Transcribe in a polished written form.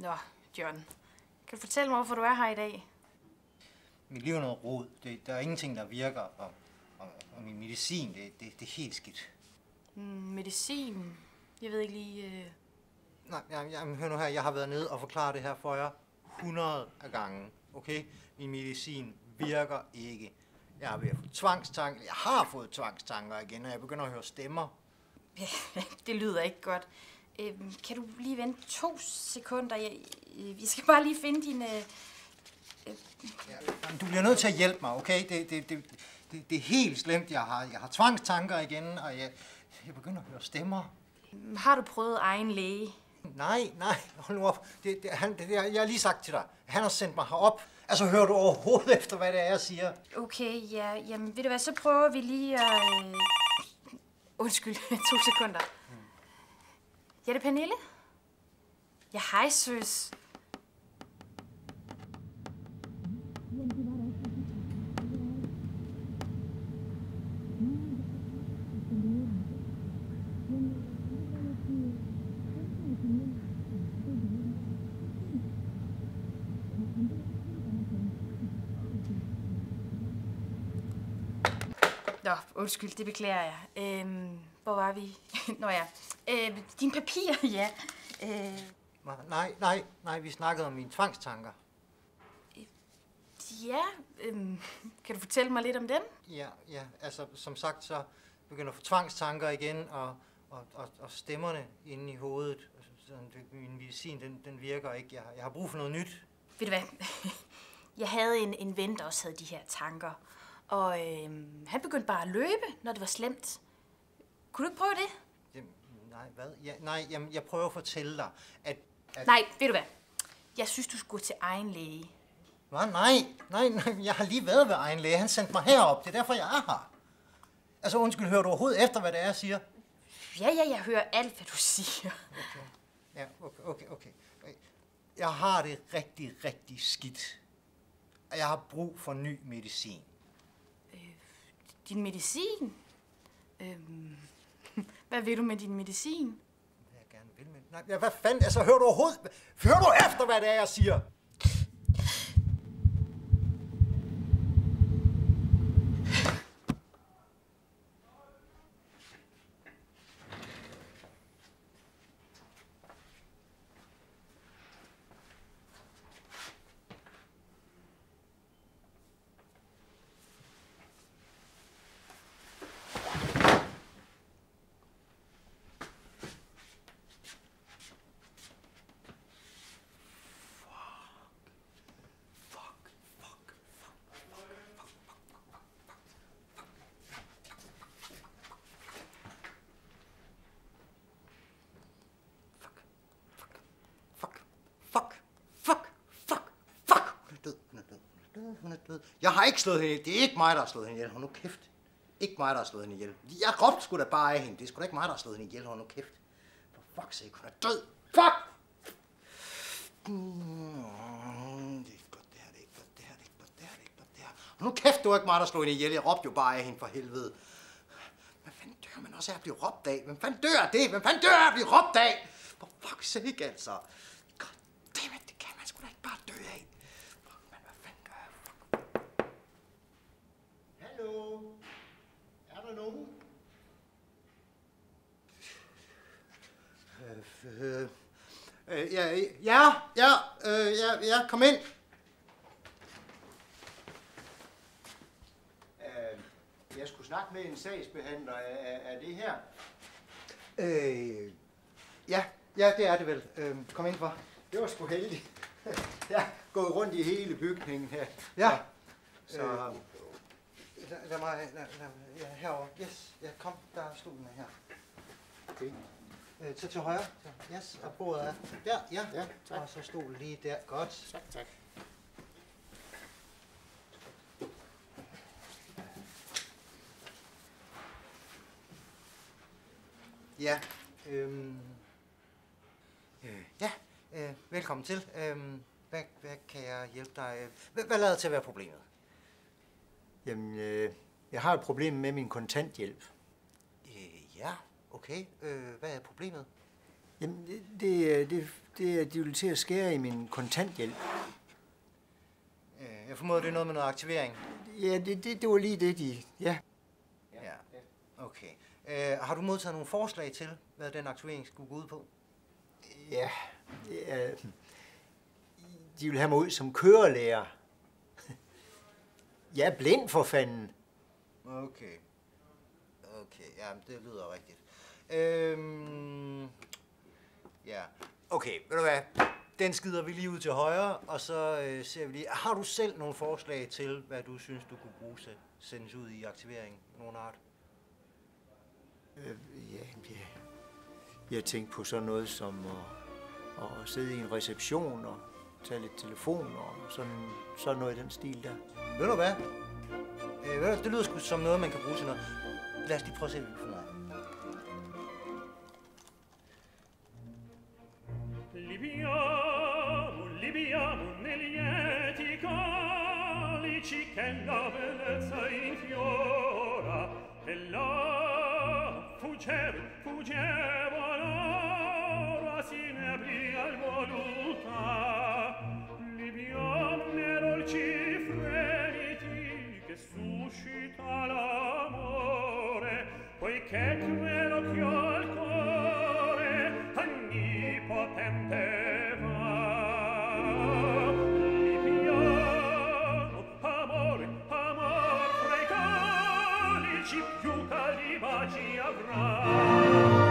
Nå, John. Kan du fortælle mig, hvorfor du er her i dag? Mit liv er noget rod. Der er ingenting, der virker, og min medicin, det er helt skidt. Medicin? Jeg ved ikke lige... Nej, hør nu her, jeg har været nede og forklaret det her for jer 100 af gange, okay? Min medicin virker ikke. Jeg er ved at få tvangstanker. Jeg har fået tvangstanker igen, og jeg begynder at høre stemmer. Ja, det lyder ikke godt. Kan du lige vente 2 sekunder? Jeg skal bare lige finde din... Jamen, du bliver nødt til at hjælpe mig, okay? Det er helt slemt. Jeg har tvangstanker igen, og jeg begynder at høre stemmer. Har du prøvet egen læge? Nej, hold nu op. Jeg har lige sagt til dig, han har sendt mig herop. Altså, hører du overhovedet efter, hvad det er, jeg siger? Okay, ja. Jamen, ved du hvad, så prøver vi lige at... Undskyld, 2 sekunder. Ja, det er Pernille? Ja, hej, søs. Nå, undskyld, det beklager jeg. Hvor var vi? Nå ja. Dine papirer, ja. Nej, vi snakkede om mine tvangstanker. Ja, kan du fortælle mig lidt om dem? Ja, altså som sagt, så begynder jeg at få tvangstanker igen, og stemmerne inde i hovedet. Min medicin, den virker ikke. Jeg har brug for noget nyt. Ved du hvad? Jeg havde en ven, der også havde de her tanker. Og han begyndte bare at løbe, når det var slemt. Kunne du ikke prøve det? Jamen, nej, hvad? Jamen, jeg prøver at fortælle dig, at... Nej, ved du hvad? Jeg synes, du skulle gå til egen læge. Hvad? Nej, jeg har lige været ved egen læge. Han sendte mig herop. Det er derfor, jeg er her. Altså, undskyld, hører du overhovedet efter, hvad det er, jeg siger? Ja, jeg hører alt, hvad du siger. Okay. Ja, okay. Jeg har det rigtig skidt. Og jeg har brug for ny medicin. Din medicin? Hvad vil du med din medicin? Hvad jeg gerne vil med... Nej, hvad fanden? Altså, hører du overhovedet... Hører du efter, hvad det er, jeg siger? Hun er død. Jeg har ikke slået hende ihjel. Det er ikke mig, der har slået hende ihjel. Hold nu kæft. Ikke mig, der har slået hende ihjel. Jeg råbte sgu da bare af hende. Det er sgu da ikke mig, der har slået hende ihjel. Hold nu kæft. For fuck's sake, hun er død. Fuck! Det er ikke godt, det her. Hold nu kæft, det var ikke mig, der slog hende ihjel. Jeg råbte jo bare af hende for helvede. Hvad fanden dør man også af at blive råbt af? Hvem fanden dør af det? Hvem fanden dør af at blive råbt af? For fuck's sake, altså. Goddammit, det kan man sgu da ikke bare dø af. Hallo? Er der nogen? Ja, kom ind. Jeg skulle snakke med en sagsbehandler af det her. Ja, det er det vel. Kom ind for. Det var sgu heldigt. Jeg er gået rundt i hele bygningen her. Ja. Så... Lad mig herovre. Yes, ja, kom, der er stolen her. Okay. Så til højre. Yes, og bordet er der. Ja, tak. Og så stolen lige der. Godt. Tak. Ja, velkommen til. Hvad kan jeg hjælpe dig? Hvad lader til at være problemet? Jamen, jeg har et problem med min kontanthjælp. Ja, okay. Hvad er problemet? Jamen, de vil til at skære i min kontanthjælp. Jeg formoder, det er noget med noget aktivering. Ja, det var lige det, de... Ja. Ja, okay. Har du modtaget nogle forslag til, hvad den aktivering skulle gå ud på? Ja, de vil have mig ud som kørelærer. Jeg er blind for fanden. Okay, ja, det lyder rigtigt. Ja, okay, ved du hvad? Den skider vi lige ud til højre, og så ser vi lige... Har du selv nogle forslag til, hvad du synes, du kunne bruge til sendes ud i aktivering af nogen art? Jeg tænkte på sådan noget som at sidde i en reception og tage lidt telefon og sådan noget i den stil der. Ved du hvad? Det lyder sgu som noget, man kan bruge til noget. Lad os lige prøve at se, hvad vi kan finde ud af. Libiamo negli lieti calici che la bellezza infiora e là fuggevano si ne aprì al voluta libiamo nei dolci fremiti che suscita l'amore poiché quello che ho al cuore onnipotente più cali baci avrà